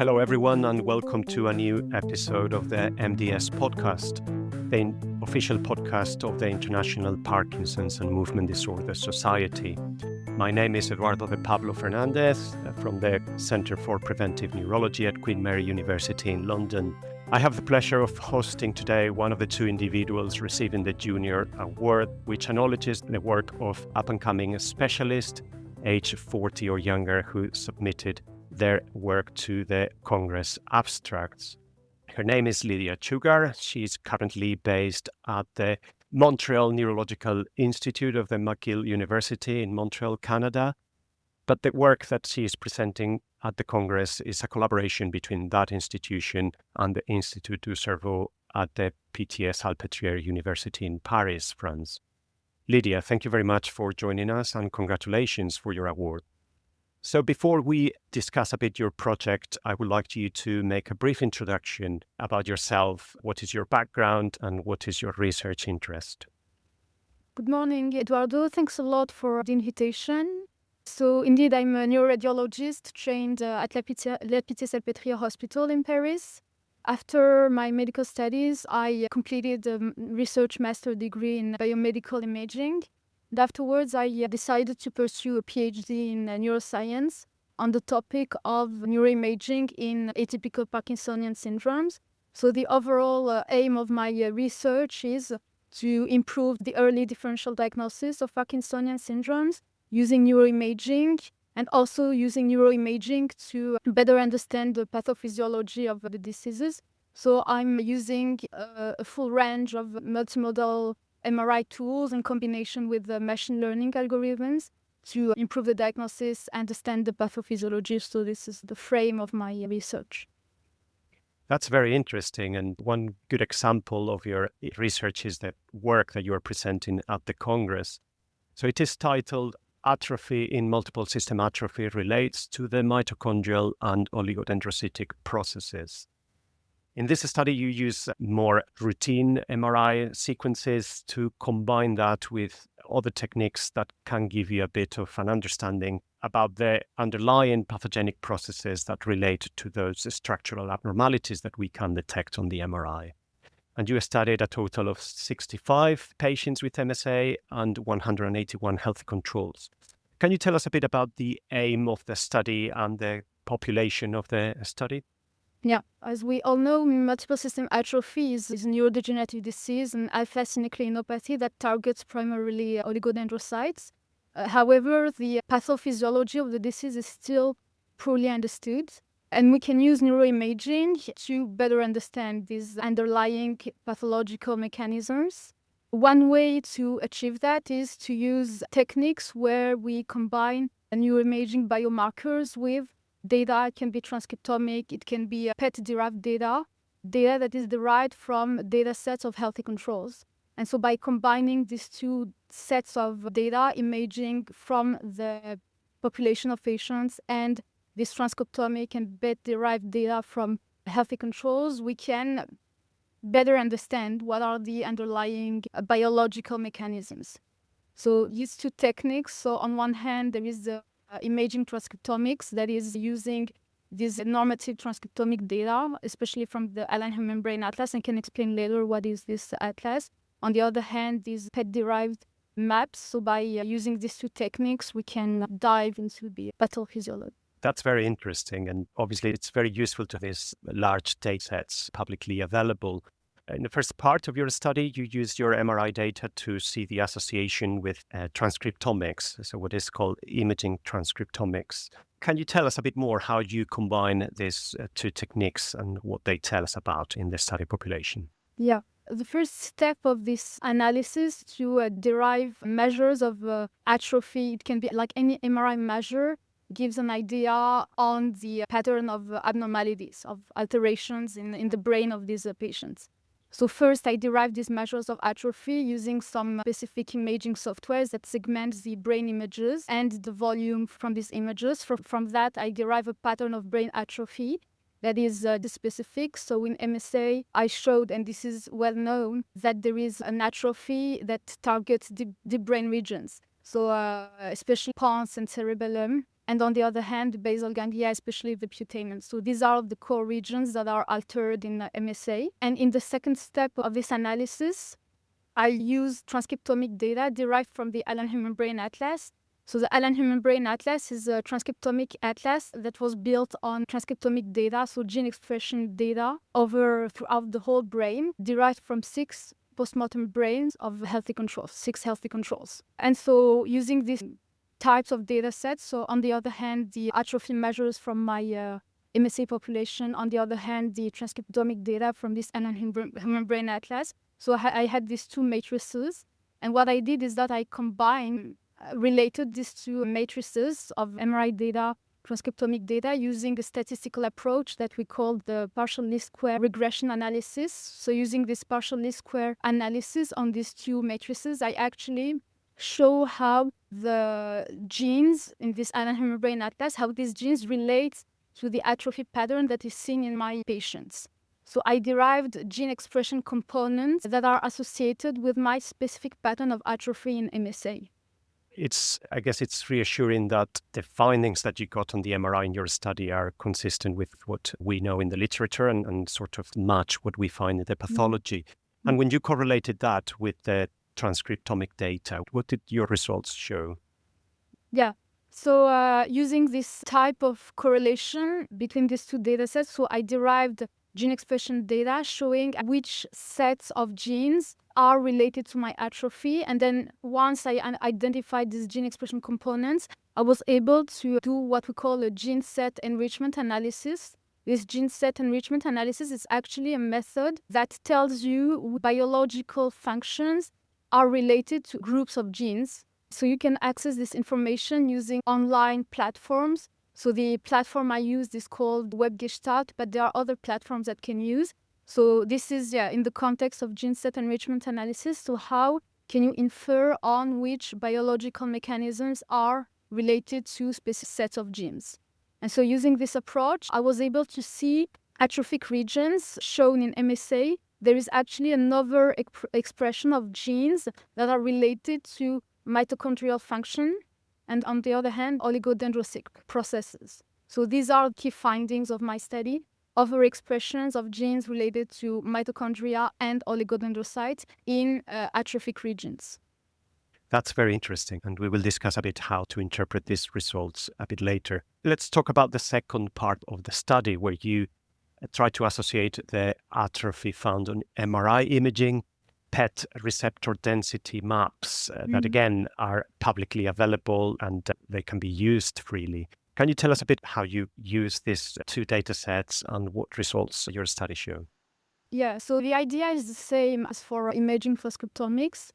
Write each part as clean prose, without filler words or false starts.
Hello, everyone, and welcome to a new episode of the MDS podcast, the official podcast of the International Parkinson's and Movement Disorder Society. My name is Eduardo de Pablo-Fernández from the Centre for Preventive Neurology at Queen Mary University in London. I have the pleasure of hosting today one of the two individuals receiving the Junior Award, which acknowledges the work of up-and-coming specialists age 40 or younger who submitted their work to the Congress abstracts. Her name is Lydia Chougar. She is currently based at the Montreal Neurological Institute of the McGill University in Montreal, Canada. But the work that she is presenting at the Congress is a collaboration between that institution and the Institut du Cerveau at the Pitié-Salpêtrière University in Paris, France. Lydia, thank you very much for joining us and congratulations for your award. So before we discuss a bit your project, I would like you to make a brief introduction about yourself. What is your background and what is your research interest? Good morning, Eduardo. Thanks a lot for the invitation. So indeed, I'm a neuroradiologist trained at La Pitié-Salpêtrière Hospital in Paris. After my medical studies, I completed a research master degree in biomedical imaging. And afterwards, I decided to pursue a PhD in neuroscience on the topic of neuroimaging in atypical Parkinsonian syndromes. So the overall aim of my research is to improve the early differential diagnosis of Parkinsonian syndromes using neuroimaging and also using neuroimaging to better understand the pathophysiology of the diseases. So I'm using a full range of multimodal MRI tools in combination with the machine learning algorithms to improve the diagnosis, understand the pathophysiology. So this is the frame of my research. That's very interesting. And one good example of your research is the work that you are presenting at the Congress. So it is titled Atrophy in Multiple System Atrophy Relates to the Mitochondrial and Oligodendrocytic Processes. In this study, you use more routine MRI sequences to combine that with other techniques that can give you a bit of an understanding about the underlying pathogenic processes that relate to those structural abnormalities that we can detect on the MRI. And you studied a total of 65 patients with MSA and 181 healthy controls. Can you tell us a bit about the aim of the study and the population of the study? Yeah, as we all know, multiple system atrophy is a neurodegenerative disease and alpha-synucleinopathy that targets primarily oligodendrocytes. However, the pathophysiology of the disease is still poorly understood, and we can use neuroimaging to better understand these underlying pathological mechanisms. One way to achieve that is to use techniques where we combine neuroimaging biomarkers with data. It can be transcriptomic, it can be PET-derived data that is derived from data sets of healthy controls. And so by combining these two sets of data, imaging from the population of patients and this transcriptomic and PET-derived data from healthy controls, we can better understand what are the underlying biological mechanisms. So these two techniques, so on one hand, there is the imaging transcriptomics that is using this normative transcriptomic data, especially from the Alzheimer's membrane atlas, and can explain later what is this atlas. On the other hand, these PET-derived maps. So by using these two techniques, we can dive into the pathophysiology. That's very interesting. And obviously, it's very useful to these large data sets publicly available. In the first part of your study, you used your MRI data to see the association with transcriptomics, so what is called imaging transcriptomics. Can you tell us a bit more how you combine these two techniques and what they tell us about in the study population? Yeah. The first step of this analysis to derive measures of atrophy, it can be like any MRI measure, gives an idea on the pattern of abnormalities, of alterations in the brain of these patients. So first, I derived these measures of atrophy using some specific imaging softwares that segment the brain images and the volume from these images. From that, I derive a pattern of brain atrophy that is specific. So in MSA, I showed, and this is well known, that there is an atrophy that targets the brain regions. So especially pons and cerebellum. and on the other hand, the basal ganglia, especially the putamen. So these are the core regions that are altered in MSA. And in the second step of this analysis, I use transcriptomic data derived from the Allen Human Brain Atlas. So the Allen Human Brain Atlas is a transcriptomic atlas that was built on transcriptomic data, so gene expression data throughout the whole brain, derived from 6 postmortem brains of healthy controls, 6 healthy controls. And so using these types of data sets, so on the other hand, the atrophy measures from my MSA population, on the other hand, the transcriptomic data from this Allen Human Brain Atlas. So I had these 2 matrices, and what I did is that I related these 2 matrices of MRI data, transcriptomic data, using a statistical approach that we call the partial least square regression analysis. So using this partial least square analysis on these 2 matrices, I actually show how the genes in this Allen Human Brain Atlas, how these genes relate to the atrophy pattern that is seen in my patients. So I derived gene expression components that are associated with my specific pattern of atrophy in MSA. I guess it's reassuring that the findings that you got on the MRI in your study are consistent with what we know in the literature and sort of match what we find in the pathology. Mm-hmm. And when you correlated that with the transcriptomic data, what did your results show? Yeah. So using this type of correlation between these 2 data sets, so I derived gene expression data showing which sets of genes are related to my atrophy. And then once I identified these gene expression components, I was able to do what we call a gene set enrichment analysis. This gene set enrichment analysis is actually a method that tells you biological functions are related to groups of genes. So you can access this information using online platforms. So the platform I used is called WebGestalt, but there are other platforms that can use. So this is in the context of gene set enrichment analysis. So how can you infer on which biological mechanisms are related to specific sets of genes? And so using this approach, I was able to see atrophic regions shown in MSA. There is actually another expression of genes that are related to mitochondrial function, and on the other hand, oligodendrocytic processes. So these are key findings of my study, overexpressions of genes related to mitochondria and oligodendrocytes in atrophic regions. That's very interesting, and we will discuss a bit how to interpret these results a bit later. Let's talk about the second part of the study, where you try to associate the atrophy found on MRI imaging, PET receptor density maps that again are publicly available and they can be used freely. Can you tell us a bit how you use these 2 data sets and what results your study show? Yeah, so the idea is the same as for imaging transcriptomics.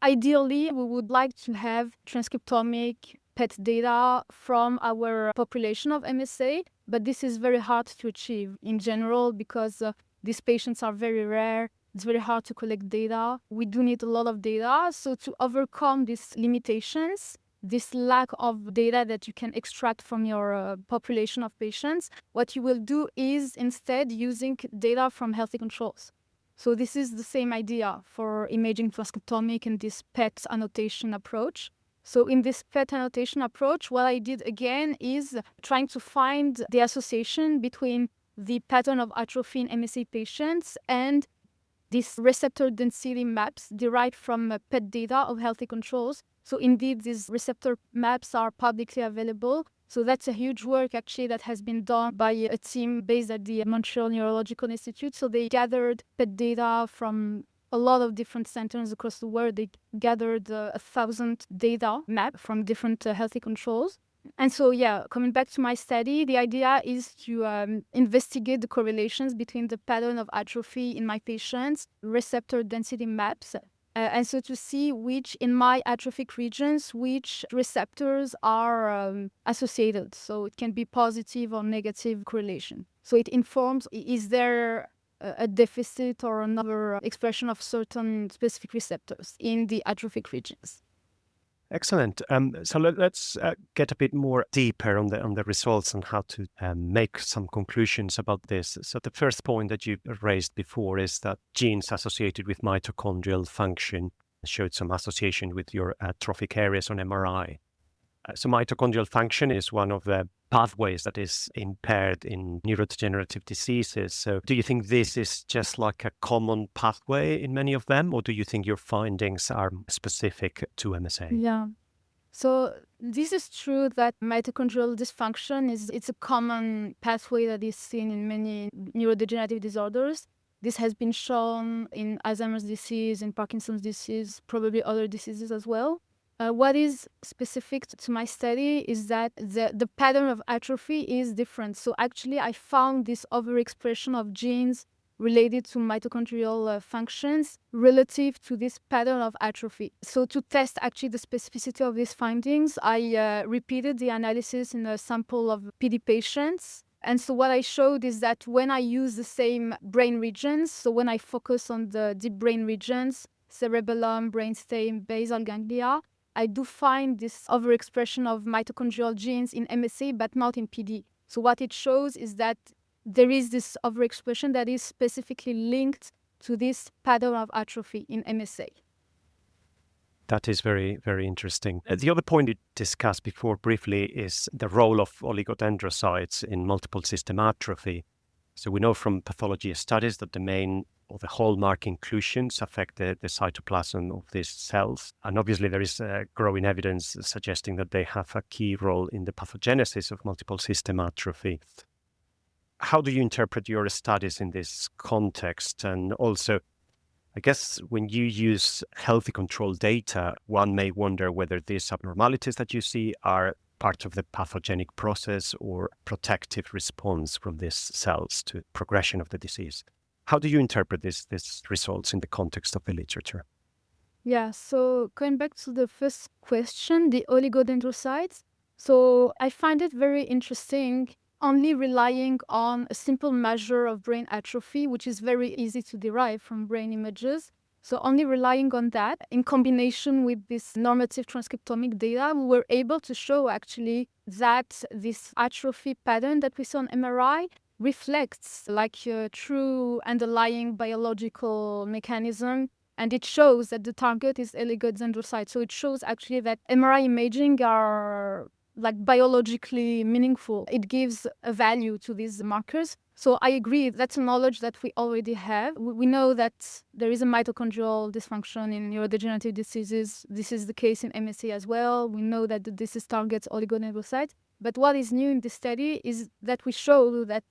Ideally, we would like to have transcriptomic PET data from our population of MSA, but this is very hard to achieve in general because these patients are very rare. It's very hard to collect data. We do need a lot of data. So to overcome these limitations, this lack of data that you can extract from your population of patients, what you will do is instead using data from healthy controls. So this is the same idea for imaging transcriptomic and this PET annotation approach. So in this PET annotation approach, what I did again is trying to find the association between the pattern of atrophy in MSA patients and these receptor density maps derived from PET data of healthy controls. So indeed, these receptor maps are publicly available. So that's a huge work actually that has been done by a team based at the Montreal Neurological Institute. So they gathered PET data from a lot of different centers across the world. They gathered 1,000 data map from different healthy controls. And so, coming back to my study, the idea is to investigate the correlations between the pattern of atrophy in my patients, receptor density maps, and so to see which, in my atrophic regions, which receptors are associated. So it can be positive or negative correlation. So it informs, is there a deficit or another expression of certain specific receptors in the atrophic regions. Excellent. So let's get a bit more deeper on the results and how to make some conclusions about this. So the first point that you raised before is that genes associated with mitochondrial function showed some association with your atrophic areas on MRI. So mitochondrial function is one of the pathways that is impaired in neurodegenerative diseases. So do you think this is just like a common pathway in many of them, or do you think your findings are specific to MSA? Yeah. So this is true that mitochondrial dysfunction it's a common pathway that is seen in many neurodegenerative disorders. This has been shown in Alzheimer's disease, in Parkinson's disease, probably other diseases as well. What is specific to my study is that the pattern of atrophy is different. So actually, I found this overexpression of genes related to mitochondrial functions relative to this pattern of atrophy. So to test actually the specificity of these findings, I repeated the analysis in a sample of PD patients. And so what I showed is that when I use the same brain regions, so when I focus on the deep brain regions, cerebellum, brainstem, basal ganglia, I do find this overexpression of mitochondrial genes in MSA, but not in PD. So what it shows is that there is this overexpression that is specifically linked to this pattern of atrophy in MSA. That is very, very interesting. The other point you discussed before briefly is the role of oligodendrocytes in multiple system atrophy. So we know from pathology studies that the main or the hallmark inclusions affect the cytoplasm of these cells. And obviously there is growing evidence suggesting that they have a key role in the pathogenesis of multiple system atrophy. How do you interpret your studies in this context? And also, I guess when you use healthy control data, one may wonder whether these abnormalities that you see are part of the pathogenic process or protective response from these cells to progression of the disease. How do you interpret these results in the context of the literature? Yeah, so going back to the first question, the oligodendrocytes. So I find it very interesting only relying on a simple measure of brain atrophy, which is very easy to derive from brain images. So only relying on that in combination with this normative transcriptomic data, we were able to show actually that this atrophy pattern that we saw on MRI reflects like a true underlying biological mechanism. And it shows that the target is oligodendrocytes. So it shows actually that MRI imaging are like biologically meaningful. It gives a value to these markers. So I agree, that's a knowledge that we already have. We know that there is a mitochondrial dysfunction in neurodegenerative diseases. This is the case in MSA as well. We know that the disease targets oligodendrocytes. But what is new in this study is that we show that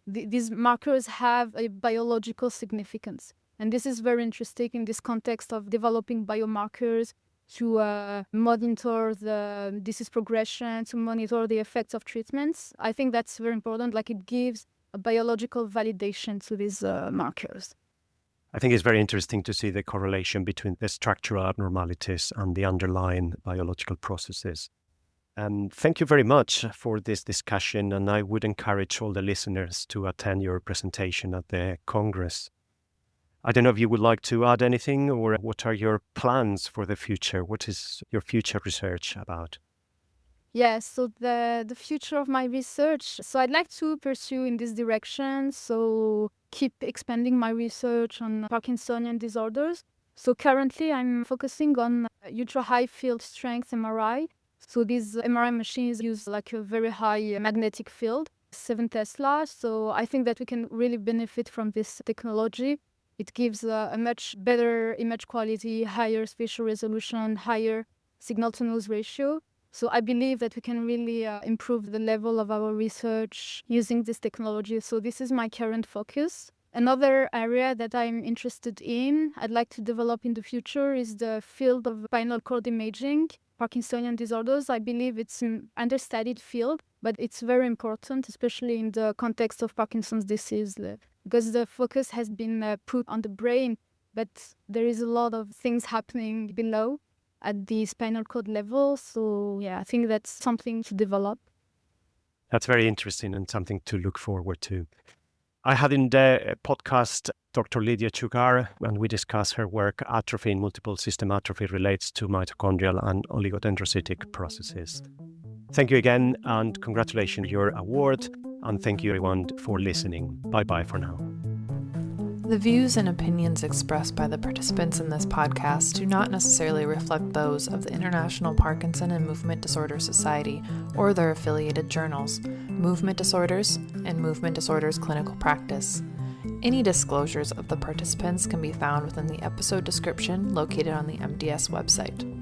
these markers have a biological significance. And this is very interesting in this context of developing biomarkers to monitor the disease progression, to monitor the effects of treatments. I think that's very important. Like it gives a biological validation to these markers. I think it's very interesting to see the correlation between the structural abnormalities and the underlying biological processes. And thank you very much for this discussion. And I would encourage all the listeners to attend your presentation at the Congress. I don't know if you would like to add anything, or what are your plans for the future? What is your future research about? Yes, so the future of my research, so I'd like to pursue in this direction, so keep expanding my research on Parkinsonian disorders. So currently I'm focusing on ultra high field strength MRI. So these MRI machines use like a very high magnetic field, 7 Tesla. So I think that we can really benefit from this technology. It gives a much better image quality, higher spatial resolution, higher signal-to-noise ratio. So I believe that we can really improve the level of our research using this technology. So this is my current focus. Another area that I'm interested in, I'd like to develop in the future, is the field of spinal cord imaging, Parkinsonian disorders. I believe it's an understudied field, but it's very important, especially in the context of Parkinson's disease, because the focus has been put on the brain, but there is a lot of things happening below at the spinal cord level. So yeah, I think that's something to develop. That's very interesting and something to look forward to. I had in the podcast Dr. Lydia Chougar, and we discussed her work, Atrophy in Multiple System Atrophy Relates to Mitochondrial and Oligodendrocytic Processes. Thank you again, and congratulations on your award, and thank you everyone for listening. Bye-bye for now. The views and opinions expressed by the participants in this podcast do not necessarily reflect those of the International Parkinson and Movement Disorder Society or their affiliated journals, Movement Disorders and Movement Disorders Clinical Practice. Any disclosures of the participants can be found within the episode description located on the MDS website.